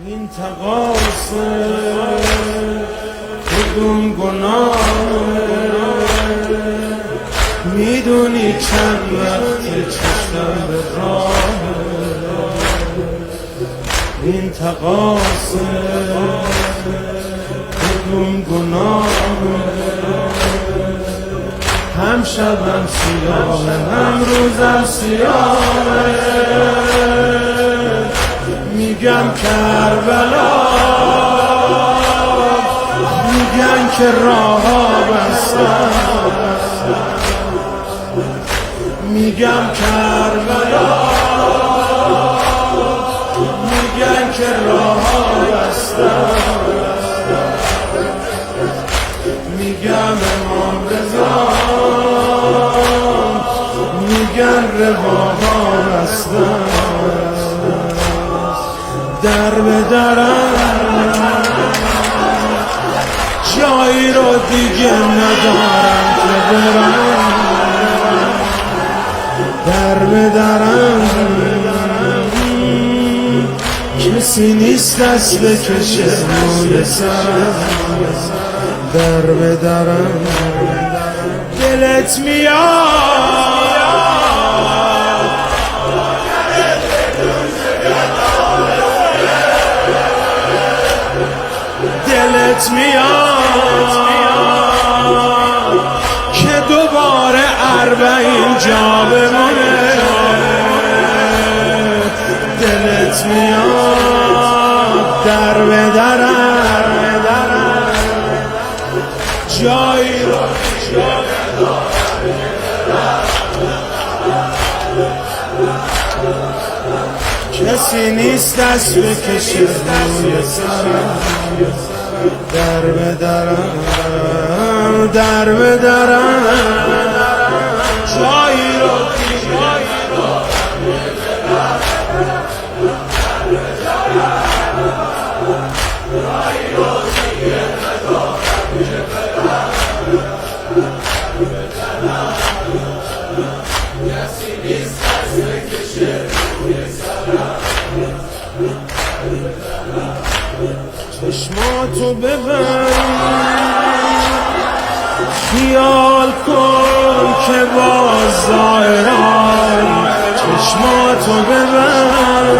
این تقاصه کدوم گناهه، میدونی چند وقت چشم به راهه. این تقاصه کدوم گناهه، هم شبم سیاهه هم روزم سیاهه. میگم کربلا، میگن که راه‌ها بستن. میگم کربلا، میگن که راه‌ها بستن. میگم امام رضا، میگن رواها بستن. در به درم جایی رو دیگه ندارم که برم. در به درم کسی نیست دست بکشه روی سرم. در به درم دلت میاد، دلت میاد که دوباره 40 جا بمونه. دلت میاد در به درم جایی رو کسی نیست دست بکشه روی سرم. در به درم، در به درم جایی رو چشماتو ببند، خیال کن که باز ظاهران. چشماتو ببند،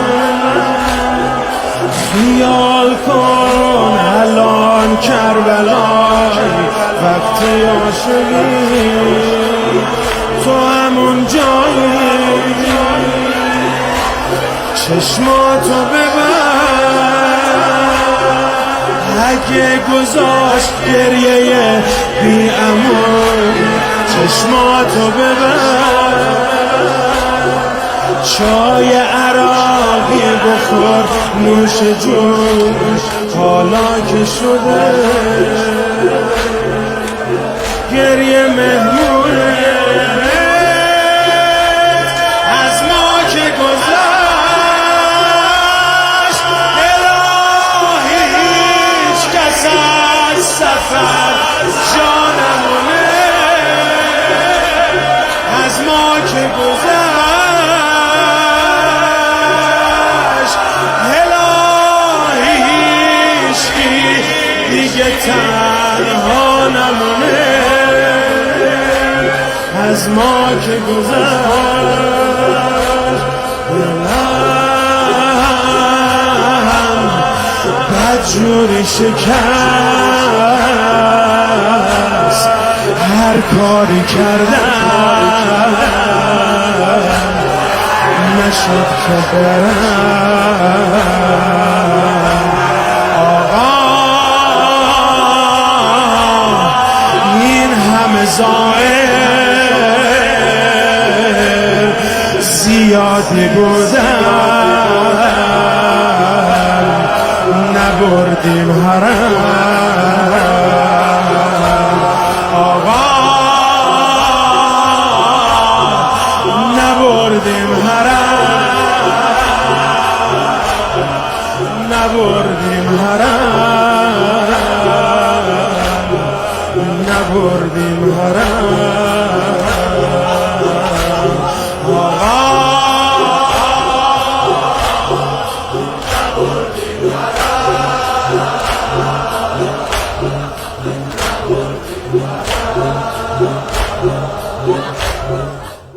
خیال کن الان کربلای وقت عاشقی. تو همون جایی، چشماتو ببند. اگه گذاشت گریه بی امان، چشماتو ببند. چای عراقی بخور نوش جوش، حالا که شده گریه مهمونه. از ما که گذشت الهی هیچ کس از سفر جانمونه. از ما که گذشت الهی هیچکی دیگه تنها نمونه. از ما که گذشت دلم بدجوری شکست. هر کاری کردم نشد که برم. این همه زائر زیادی بودن، نبردیم حرم. آقا نبردیم حرم، نبردیم حرم، نبردیم حرم. آقا महाराज